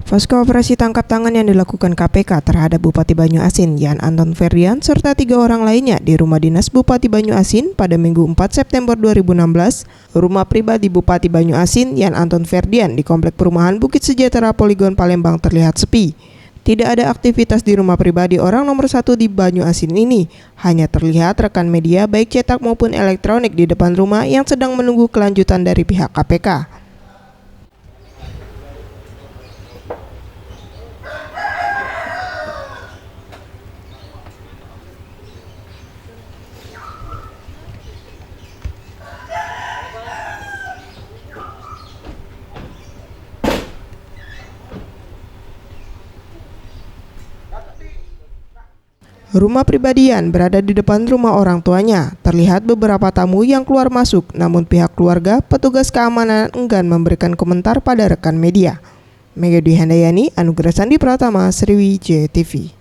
Pasca operasi tangkap tangan yang dilakukan KPK terhadap Bupati Banyuasin, Yan Anton Ferdian, serta 3 orang lainnya di rumah dinas Bupati Banyuasin pada Minggu 4 September 2016, rumah pribadi Bupati Banyuasin, Yan Anton Ferdian di Komplek Perumahan Bukit Sejahtera Poligon Palembang terlihat sepi. Tidak ada aktivitas di rumah pribadi orang nomor 1 di Banyuasin ini, hanya terlihat rekan media baik cetak maupun elektronik di depan rumah yang sedang menunggu kelanjutan dari pihak KPK. Rumah pribadi Yan berada di depan rumah orang tuanya. Terlihat beberapa tamu yang keluar masuk, namun pihak keluarga, petugas keamanan enggan memberikan komentar pada rekan media. Megawati Handayani, Anugerah Sandi Pratama, Sriwijaya TV.